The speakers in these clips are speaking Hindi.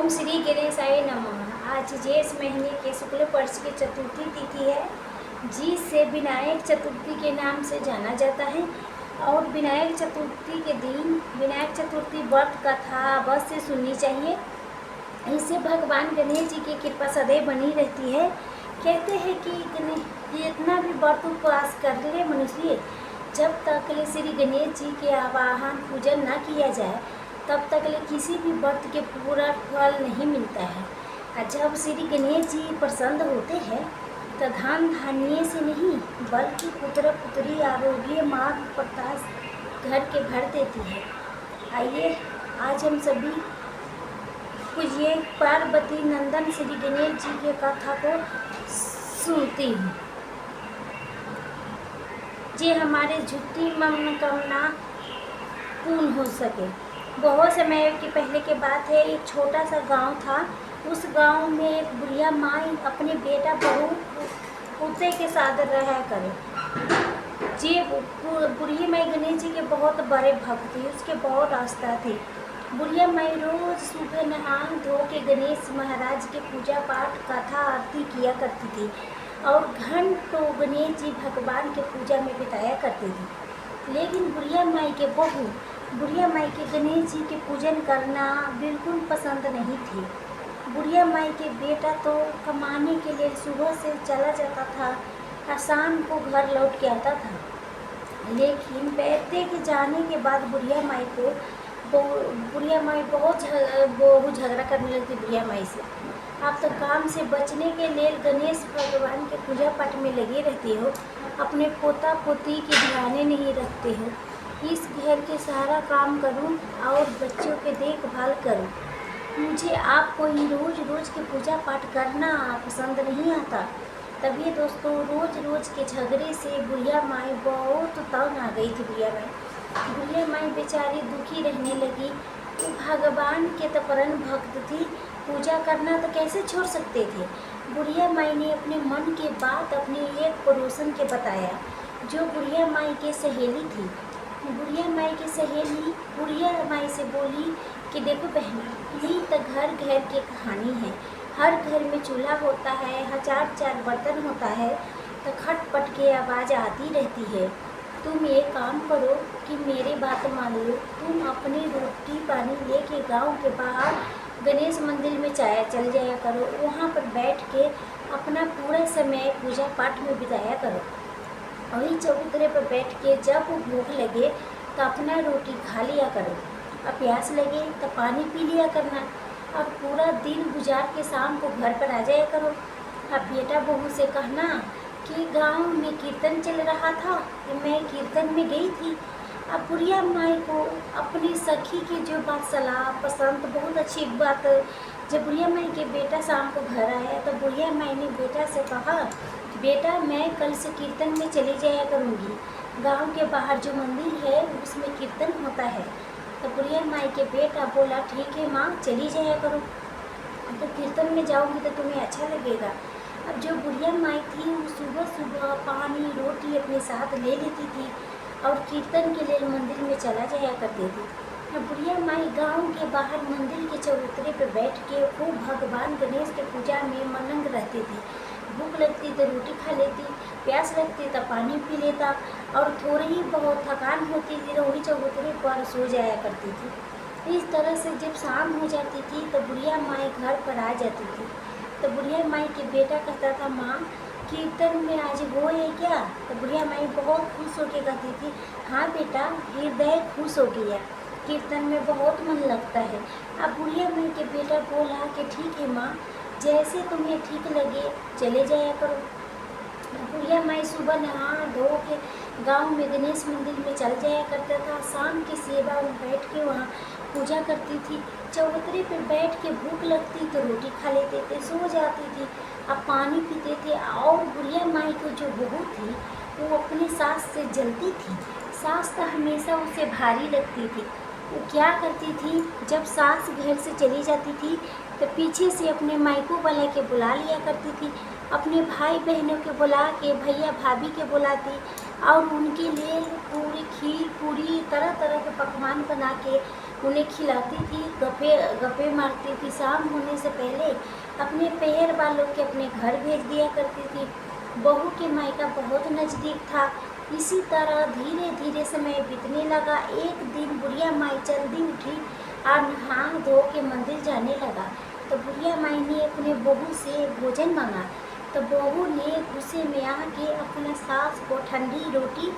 ओम श्री गणेशाय नमः। आज ज्येष्ठ महीने के शुक्ल पक्ष की चतुर्थी तिथि है, जिसे विनायक चतुर्थी के नाम से जाना जाता है। और विनायक चतुर्थी के दिन विनायक चतुर्थी व्रत कथा अवश्य सुननी चाहिए। इससे भगवान गणेश जी की कृपा सदैव बनी रहती है। कहते हैं कि इतना भी व्रत उपवास कर ले मनुष्य, जब तक ले श्री गणेश जी के आवाहन पूजन न किया जाए तब तक ले किसी भी व्रत के पूरा फल नहीं मिलता है। और जब श्री गणेश जी प्रसन्न होते हैं तो धन धान्य से नहीं बल्कि पुत्र पुत्री आरोग्य मान प्रकाश घर के भर देती है। आइए आज हम सभी पूज्य पार्वती नंदन श्री गणेश जी के कथा को सुनती हूँ, जे हमारे झूठी मनोकामना पूर्ण हो सके। बहुत समय के पहले की बात है, एक छोटा सा गांव था। उस गांव में एक बुढ़िया माई अपने बेटा बहू पोते के साथ रहा करे। जी बुढ़िया माई गणेश जी के बहुत बड़े भक्त थी, उसके बहुत आस्था थी। बुढ़िया माई रोज सुबह नहा धो के गणेश महाराज के पूजा पाठ कथा आरती किया करती थी और घंटों गणेश जी भगवान के पूजा में बिताया करती थी। लेकिन बुढ़िया माई के बहू बुढ़िया माई के गणेश जी के पूजन करना बिल्कुल पसंद नहीं थी। बुढ़िया माई के बेटा तो कमाने के लिए सुबह से चला जाता था और शाम को घर लौट के आता था। लेकिन बेटे के जाने के बाद बुढ़िया माई बहुत झगड़ा करने लगती बुढ़िया माई से। आप तो काम से बचने के लिए गणेश भगवान के पूजा पाठ में लगे रहते हो, अपने पोता पोती के ध्यान नहीं रखते हो। इस घर के सारा काम करूं और बच्चों के देखभाल करूं। मुझे आपको ही रोज़ रोज़ के पूजा पाठ करना पसंद नहीं आता। तभी दोस्तों रोज़ रोज़ के झगड़े से बुढ़िया माई बहुत तंग आ गई थी। बुढ़िया माई बेचारी दुखी रहने लगी। वो भगवान के तो परम भक्त थी, पूजा करना तो कैसे छोड़ सकते थे। बुढ़िया माई ने अपने मन की बात अपने एक पड़ोसन के बताया, जो बुढ़िया माई के सहेली थी। बुढ़िया माई की सहेली बुढ़िया माई से बोली कि देखो बहन, ये तो घर घर की कहानी है। हर घर में चूल्हा होता है, हजार बर्तन होता है, तो खटपट के आवाज़ आती रहती है। तुम एक काम करो कि मेरी बात मान लो, तुम अपनी रोटी पानी लेके गांव के बाहर गणेश मंदिर में चल जाया करो। वहाँ पर बैठ के अपना पूरा समय पूजा पाठ में बिताया करो। वही चबूतरे पर बैठ के जब भूख लगे तो अपना रोटी खा लिया करो और प्यास लगे तो पानी पी लिया करना। और पूरा दिन गुजार के शाम को घर पर आ जाया करो। अब बेटा बहू से कहना कि गांव में कीर्तन चल रहा था, मैं कीर्तन में गई थी। अब बुढ़िया माई को अपनी सखी की जो बात सलाह पसंद बहुत अच्छी बात। जब बुढ़िया माई के बेटा शाम को घर आया तो बुढ़िया माई ने बेटा से कहा, बेटा मैं कल से कीर्तन में चली जाया करूँगी। गांव के बाहर जो मंदिर है उसमें कीर्तन होता है। तो बुढ़िया माई के बेटा बोला, ठीक है माँ चली जाया करो, तो कीर्तन में जाऊँगी तो तुम्हें अच्छा लगेगा। अब जो बुढ़िया माई थी वो सुबह सुबह पानी रोटी अपने साथ ले लेती थी और कीर्तन के लिए मंदिर में चला जाया करती थी। बुढ़िया माई गांव के बाहर मंदिर के चबूतरे पर बैठ के खूब भगवान गणेश के पूजा में मगन रहती थी। भूख लगती तो रोटी खा लेती, प्यास लगती तो पानी पी लेता और थोड़ी ही बहुत थकान होती थी तो वही चबूतरे पर सो जाया करती थी। इस तरह से जब शाम हो जाती थी तो बुढ़िया माई घर पर आ जाती थी। तो बुढ़िया माई के बेटा कहता था, माँ कीर्तन में आज वो है क्या? तो बुढ़िया माई बहुत खुश होकर कहती थी, हाँ बेटा हृदय खुश हो गया, कीर्तन में बहुत मन लगता है। अब बुढ़िया माई के बेटा बोला कि ठीक है माँ, जैसे तुम्हें ठीक लगे चले जाया करो। बुढ़िया माई सुबह नहा धो के गांव में गणेश मंदिर में चल जाया करता था। शाम की सेवा में बैठ के वहाँ पूजा करती थी। चबूतरे पर बैठ के भूख लगती तो रोटी खा लेते थे, सो जाती थी, अब पानी पीते थे। और बुढ़िया माई को जो बहू थी वो अपनी सास से जलती थी। सास तो हमेशा उसे भारी लगती थी। वो क्या करती थी, जब सास घर से चली जाती थी तो पीछे से अपने मायको वाला के बुला लिया करती थी। अपने भाई बहनों के बुला के, भैया भाभी के बुलाती और उनके लिए पूरी खीर पूरी तरह तरह के पकवान बना के उन्हें खिलाती थी, गप्पे गप्पे मारती थी। शाम होने से पहले अपने पैर वालों के अपने घर भेज दिया करती थी। बहू के मायका बहुत नज़दीक था। इसी तरह धीरे धीरे समय बीतने लगा। एक दिन बुढ़िया माई जल्दी उठी और नहा धो के मंदिर जाने लगा। तो बुढ़िया माई ने अपने बहू से भोजन मांगा। तो बहू ने गुस्से में आके अपने सास को ठंडी रोटी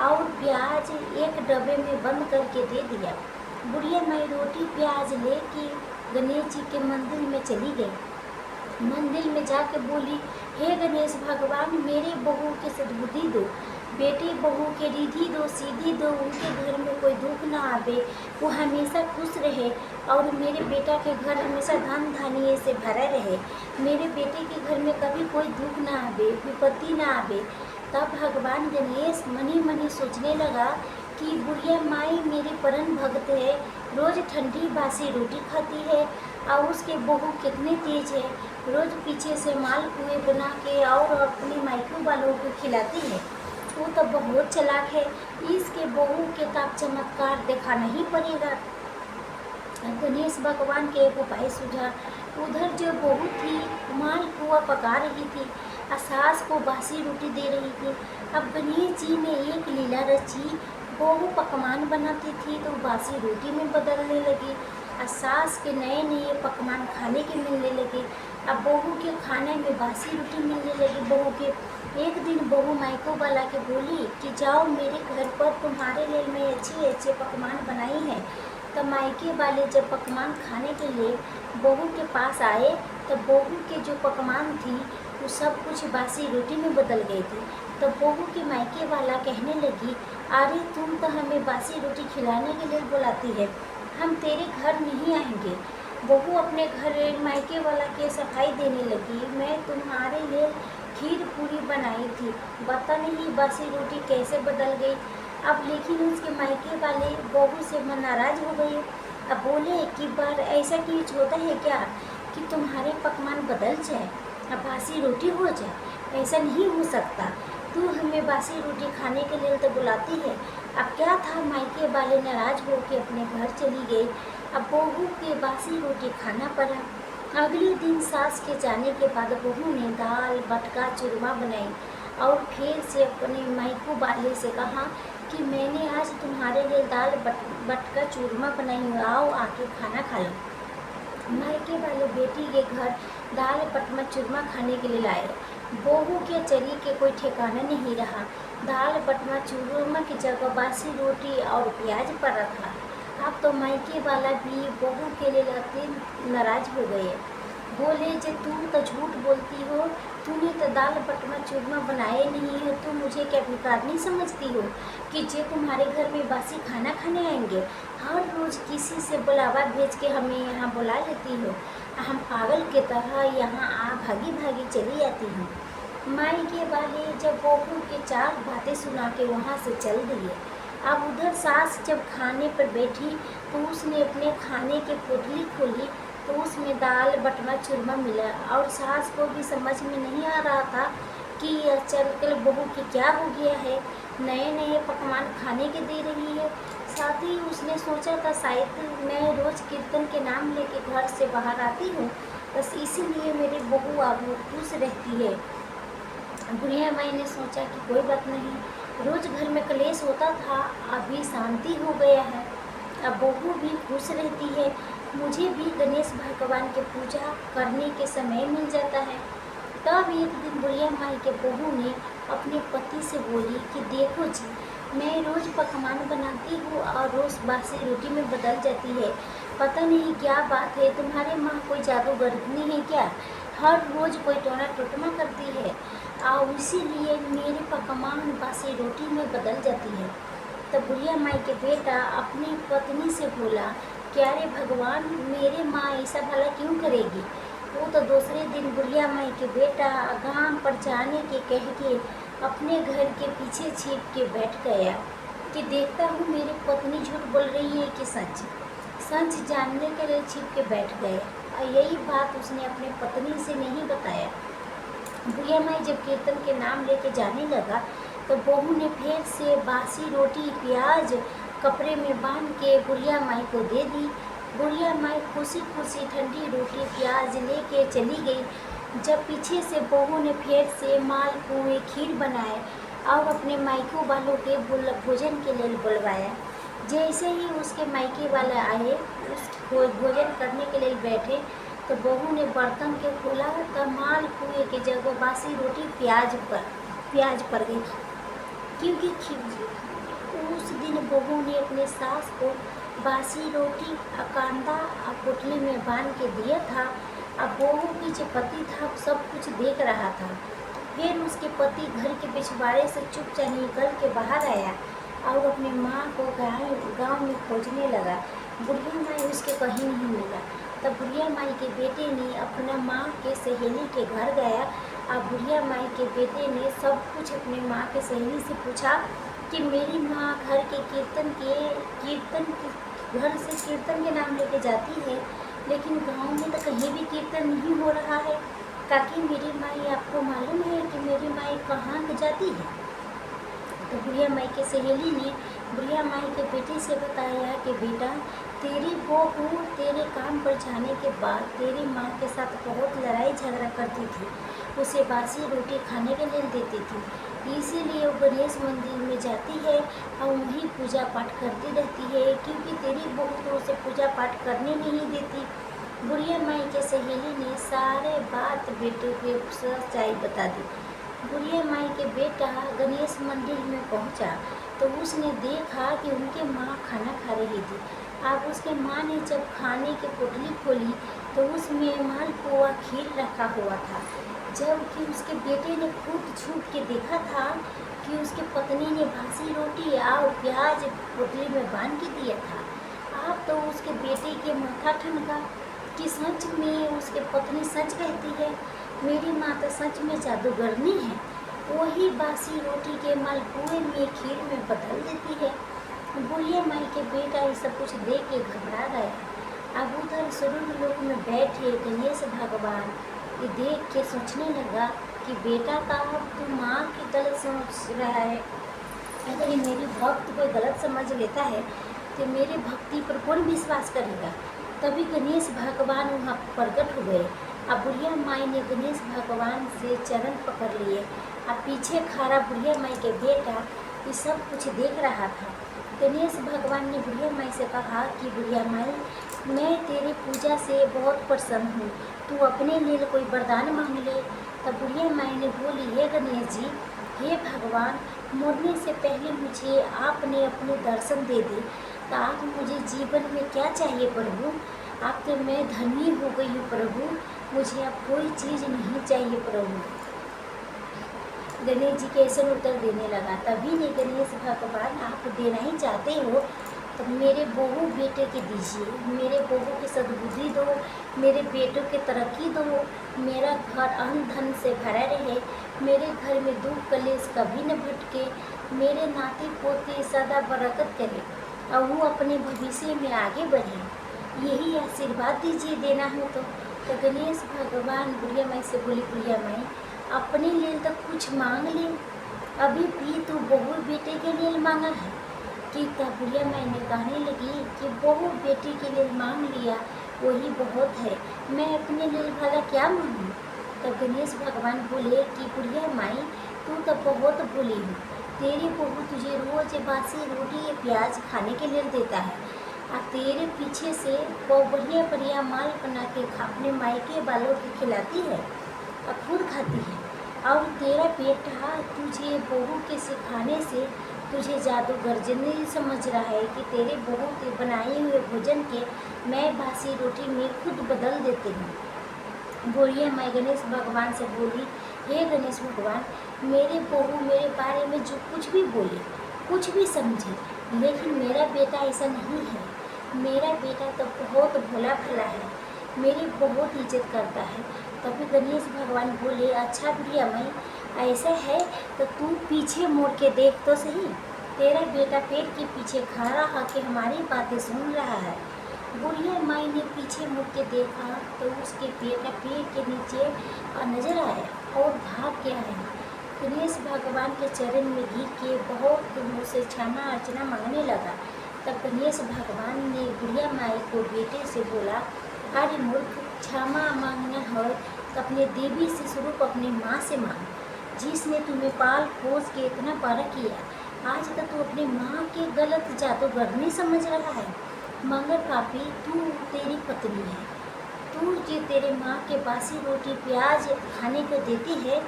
और प्याज एक डब्बे में बंद करके दे दिया। बुढ़िया माई रोटी प्याज लेके गणेश जी के मंदिर में चली गई। मंदिर में जाके बोली, हे गणेश भगवान, मेरे बहू के सद्बुद्धि दो, बेटे बहू के रिद्धि दो, सीधी दो, उनके घर में कोई दुख ना आवे, वो हमेशा खुश रहे और मेरे बेटा के घर हमेशा धन धान्य से भरा रहे, मेरे बेटे के घर में कभी कोई दुख ना आवे, विपत्ति ना आवे। तब भगवान गणेश मनी मनी सोचने लगा कि बुढ़िया माई मेरी परम भक्त है, रोज़ ठंडी बासी रोटी खाती है और उसके बहू कितने तेज है, रोज़ पीछे से मालपुए बना के और अपने मायके वालों को खिलाती है, वो तो बहुत चालाक है, इसके बहू के तब चमत्कार दिखाना ही पड़ेगा। गणेश भगवान के एक उपाय सूझा। उधर जो बहू थी मालपुआ पका रही थी और सास को बासी रोटी दे रही थी। अब गणेश जी ने एक लीला रची, बहू पकवान बनाती थी तो बासी रोटी में बदलने लगी और सास के नए नए पकवान खाने के मिलने लगे। अब बहू के खाने में बासी रोटी मिलने लगी। बहू के एक दिन बहू मायको वाला के बोली कि जाओ मेरे घर पर तुम्हारे लिए मैं अच्छे अच्छे पकवान बनाई हैं। तो मायके वाले जब पकवान खाने के लिए बहू के पास आए तो बहू के जो पकवान थी वो सब कुछ बासी रोटी में बदल गई थी। तो बहू के मायके वाला कहने लगी, अरे तुम तो हमें बासी रोटी खिलाने के लिए बुलाती है, हम तेरे घर नहीं आएंगे। बहू अपने घर मायके वाला के सफाई देने लगी, मैं तुम्हारे लिए खीर पूरी बनाई थी, पता नहीं बासी रोटी कैसे बदल गई। अब लेकिन उसके मायके वाले बहू से नाराज़ हो गए। अब बोले कि बार ऐसा कुछ होता है क्या कि तुम्हारे पकवान बदल जाए, अब बासी रोटी हो जाए, ऐसा नहीं हो सकता, तू हमें बासी रोटी खाने के लिए तो बुलाती है। अब क्या था, मायके वाले नाराज़ होकर अपने घर चली गई। अब बहू के बासी रोटी खाना पड़ा। अगले दिन सास के जाने के बाद बहू ने दाल बटका चूरमा बनाई और फिर से अपने मायको वाले से कहा कि मैंने आज तुम्हारे लिए दाल बटका चूरमा बनाई हूँ, आओ आके खाना खा लो। मायके वाले बेटी के घर दाल बटमा चूरमा खाने के लिए लाए। बहू के चरी के कोई ठिकाना नहीं रहा। दाल बटमा चूरमा की जगह बासी रोटी और प्याज पड़ा था। अब तो मायके वाला भी बहू के लिए अति नाराज हो गए। बोले, जे तुम तो झूठ बोलती हो, तूने तो दाल बटमा चूरमा बनाए नहीं हो, तुम मुझे क्या भिखारी समझती हो कि जे तुम्हारे घर में बासी खाना खाने आएंगे। हर रोज़ किसी से बुलावा भेज के हमें यहाँ बुला लेती हो, हम पागल के तरह यहाँ भागी भागी चली आती हूँ। मायके वाले जब बहू के चार बातें सुना के वहाँ से चल दिए। अब उधर सास जब खाने पर बैठी तो उसने अपने खाने की पोटली खोली तो उसमें दाल बटमा चूरमा मिला और सास को भी समझ में नहीं आ रहा था कि चलकर बहू की क्या हो गया है, नए नए पकवान खाने के दे रही है। साथ ही उसने सोचा था शायद मैं रोज़ कीर्तन के नाम लेके घर से बाहर आती हूँ, बस इसीलिए मेरी बहू अब खुश रहती है। बुढ़िया माई ने सोचा कि कोई बात नहीं, रोज़ घर में कलेश होता था, अभी शांति हो गया है, अब बहू भी खुश रहती है, मुझे भी गणेश भगवान की पूजा करने के समय मिल जाता है। तब एक दिन बुढ़िया माई के बहू ने अपने पति से बोली कि देखो जी, मैं रोज़ पकवान बनाती हूँ और रोज़ बासी रोटी में बदल जाती है, पता नहीं क्या बात है, तुम्हारे माँ कोई जादूगरनी है क्या, हर रोज़ कोई टोना टुटमा करती है और इसीलिए मेरे पकवान बासी रोटी में बदल जाती है। तब बुढ़िया माई के बेटा अपनी पत्नी से बोला, क्या रे भगवान, मेरे माँ ऐसा भला क्यों करेगी। वो तो दूसरे दिन बुढ़िया माई के बेटा गांव पर जाने के कह के अपने घर के पीछे छिप के बैठ गया कि देखता हूँ मेरी पत्नी झूठ बोल रही है कि सच। सच जानने के लिए छिप के बैठ गए और यही बात उसने अपने पत्नी से नहीं बताया। बुढ़िया माई जब कीर्तन के नाम लेके जाने लगा तो बहू ने फिर से बासी रोटी प्याज कपड़े में बांध के बुढ़िया माई को दे दी। बुढ़िया माई खुशी खुशी ठंडी रोटी प्याज लेके चली गई। जब पीछे से बहू ने फिर से मालपुए खीर बनाए और अपने मायके वालों के भोजन के लिए बुलवाया। जैसे ही उसके मायके वाले आए उस भोजन करने के लिए बैठे तो बहू ने बर्तन के खोला तो मालपुए की जगह बासी रोटी प्याज पड़ गई। क्योंकि उस दिन बहू ने अपने सास को बासी रोटी कांदा और पोटली में बांध के दिया था। अब बहू की जो पति था सब कुछ देख रहा था। फिर उसके पति घर के पिछवाड़े से चुपचाप निकल के बाहर आया और अपनी माँ को गांव में खोजने लगा। बुढ़िया माई उसके कहीं नहीं मिला। तब बुढ़िया माई के बेटे ने अपना माँ के सहेली के घर गया और बुढ़िया माई के बेटे ने सब कुछ अपनी माँ के सहेली से पूछा कि मेरी माँ घर के घर से कीर्तन के नाम लेके जाती है, लेकिन गांव में तो कहीं भी कीर्तन नहीं हो रहा है। काकी मेरी माई आपको मालूम है कि मेरी माई कहाँ जाती है? तो बुढ़िया माई के सहेली ने बुढ़िया माई के बेटे से बताया कि बेटा तेरी बहू तेरे काम पर जाने के बाद तेरी माँ के साथ बहुत लड़ाई झगड़ा करती थी, उसे बासी रोटी खाने के लिए देती थी, इसीलिए वो गणेश मंदिर में जाती है और वहीं पूजा पाठ करती रहती है, क्योंकि तेरी बहू तो उसे पूजा पाठ करने नहीं देती। बुढ़िया माई के सहेली ने सारे बात बेटे को सच्चाई बता दी। बुढ़िया माई के बेटा गणेश मंदिर में पहुंचा तो उसने देखा कि उनके माँ खाना खा रही थी। अब उसके माँ ने जब खाने की पोटली खोली तो उसमें मालपुआ खीर रखा हुआ था, जबकि उसके बेटे ने खुद छुप के देखा था कि उसके पत्नी ने बासी रोटी और प्याज पोटली में बांध के दिया था। अब तो उसके बेटे के माथा ठनका कि सच में उसके पत्नी सच कहती है, मेरी माँ तो सच में जादूगरनी है, वही बासी रोटी के मालपुए में खीर में बदल देती है। बुढ़िया माई के बेटा ये सब कुछ देख के घबरा गया। अब उधर स्वर्ग लोक में बैठे गणेश भगवान ये देख के सोचने लगा कि बेटा का अब तू माँ की गलत सोच रहा है। अगर ये मेरी भक्त कोई गलत समझ लेता है तो मेरी भक्ति पर कौन विश्वास करेगा? तभी गणेश भगवान वहाँ प्रकट हो गए। अब बुढ़िया माई ने गणेश भगवान से चरण पकड़ लिए। अब पीछे खड़ा बुढ़िया माई के बेटा ये सब कुछ देख रहा था। गणेश भगवान ने बुढ़िया माई से कहा कि बुढ़िया माई, मैं तेरी पूजा से बहुत प्रसन्न हूँ, तू अपने लिए कोई वरदान मांग ले। तब बुढ़िया माई ने बोली, हे गणेश जी, हे भगवान, मरने से पहले मुझे आपने अपने दर्शन दे दी, तो आप मुझे जीवन में क्या चाहिए प्रभु? आप तो मैं धनी हो गई हूँ प्रभु, मुझे अब कोई चीज़ नहीं चाहिए प्रभु। गणेश जी के ऐसे उत्तर देने लगा। तभी ने गणेश भगवान, आप देना ही चाहते हो तो मेरे बहू बेटे के दीजिए, मेरे बहू की सद्बुद्धि दो, मेरे बेटों की तरक्की दो, मेरा घर अन्न धन से भरा रहे, मेरे घर में दुख कलेश कभी न भटके, मेरे नाती पोते सदा बरकत करे और वो अपने भविष्य में आगे बढ़े, यही आशीर्वाद दीजिए देना हो तो। गणेश भगवान बुढ़िया माई से बोली, बुढ़िया माई अपने लिए तो कुछ मांग ले, अभी भी तो बहू बेटे के लिए मांगा है कि? तब बुढ़िया माई ने कहने लगी कि बहू बेटे के लिए मांग लिया वही बहुत है, मैं अपने लिए भला क्या मांगूँ? तब गणेश भगवान बोले कि बुढ़िया माई तू तो बहुत भोली है, तेरी बहू तुझे रोज बासी रोटी या प्याज खाने के लिए देता है और तेरे पीछे से वो बढ़िया बढ़िया माल बना के अपने मायके वालों को खिलाती है और खुद खाती है, और तेरा बेटा तुझे बहू के सिखाने से तुझे जादूगर नहीं समझ रहा है कि तेरे बहू के बनाए हुए भोजन के मैं बासी रोटी में खुद बदल देती हूँ। बुढ़िया माई गणेश भगवान से बोली, हे गणेश भगवान, मेरे बहू मेरे बारे में जो कुछ भी बोले, कुछ भी समझे, लेकिन मेरा बेटा ऐसा नहीं है। मेरा बेटा तो बहुत भोला भला है, मेरी बहुत इज्जत करता है। तभी गणेश भगवान बोले, अच्छा बुढ़िया माई ऐसा है तो तू पीछे मुड़ के देख तो सही, तेरा बेटा पेड़ के पीछे खड़ा होकर हमारी बातें सुन रहा है। बुढ़िया माई ने पीछे मुड़ के देखा तो उसके बेटा पेड़ के नीचे नजर आया और भाग के आया। गणेश भगवान के चरण में गिर के बहुत से क्षमा अर्चना मांगने लगा तब गणेश भगवान ने बुढ़िया माई को बेटे से बोला, अरे मूर्ख, क्षमा मांगना है तो अपने देवी से स्वरूप अपनी माँ से मांग, जिसने तुम्हें पाल पोस के इतना बड़ा किया। आज तक तू अपनी माँ के गलत जादूगरनी समझ रहा है। मगर पापी, तू तेरी पत्नी है, तू जो तेरे माँ के बासी रोटी प्याज खाने को देती है,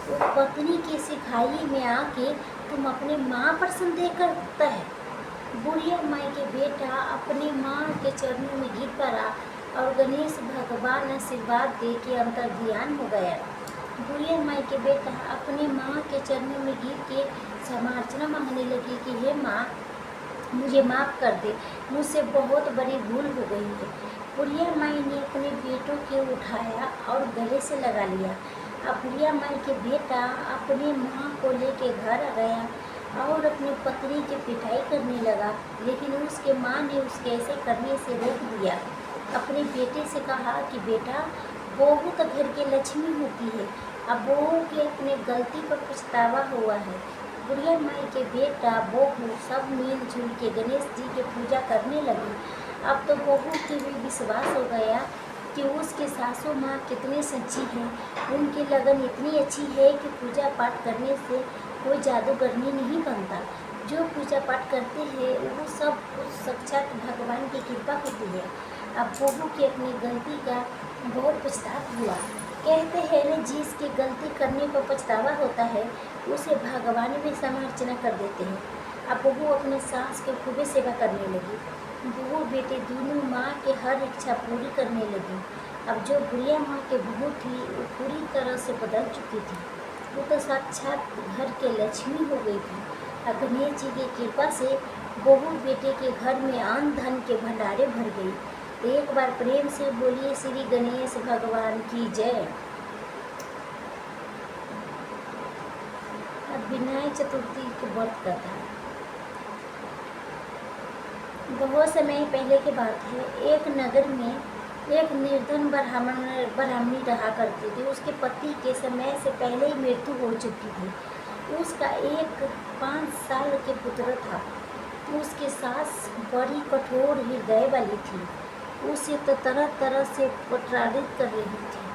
वो पत्नी की सिखाई में आके तुम अपने माँ पर संदेह करता है। बुढ़िया माई के बेटा अपनी माँ के चरणों में गिर पड़ा और गणेश भगवान आशीर्वाद दे के अंतर्ध्यान हो गया। बुढ़िया माई के बेटा अपनी माँ के चरणों में गिर के क्षमार्चना मांगने लगी कि हे माँ, मुझे माफ़ कर दे, मुझसे बहुत बड़ी भूल हो गई है। बुढ़िया माई ने अपने बेटों को उठाया और गले से लगा लिया। अब बुढ़िया माई के बेटा अपनी माँ को लेके घर आ गया और अपनी पत्नी की पिटाई करने लगा, लेकिन उसके माँ ने उसके ऐसे करने से रोक दिया। अपने बेटे से कहा कि बेटा, बहू तो घर की लक्ष्मी होती है, अब बहू के अपने गलती पर पछतावा हुआ है। बुढ़िया माई के बेटा बहू सब मिलजुल के गणेश जी की पूजा करने लगे। अब तो बहू के भी विश्वास हो गया कि उसके सासू माँ कितनी सच्ची है, उनकी लगन इतनी अच्छी है कि पूजा पाठ करने से कोई जादूगरनी नहीं बनता। जो पूजा पाठ करते हैं वो सब साक्षात भगवान की कृपा होती है। अब बहू की अपनी गलती का बहुत पछतावा हुआ। कहते हैं न, जिसकी गलती करने पर पछतावा होता है उसे भगवान भी समार्चना कर देते हैं। अब बहू अपने सास के खूबे सेवा करने लगी। बहू बेटे दोनों माँ के हर इच्छा पूरी करने लगी। अब जो बुढ़िया माँ की बहू थी वो पूरी तरह से बदल चुकी थी, वो तो साक्षात घर के लक्ष्मी हो गई थी। अब गणेश जी की कृपा से बहू बेटे के घर में अन्न धन के भंडारे भर गई। एक बार प्रेम से बोलिए श्री गणेश भगवान की जय। अब विनायक चतुर्थी की व्रत कथा। बहुत समय पहले की बात है, एक नगर में एक निर्धन ब्राह्मणी रहा करती थी। उसके पति के समय से पहले ही मृत्यु हो चुकी थी। उसका एक 5 साल के पुत्र था। उसकी सास बड़ी कठोर हृदय वाली थी, उसे तो तरह तरह से प्रताड़ित कर रही थी।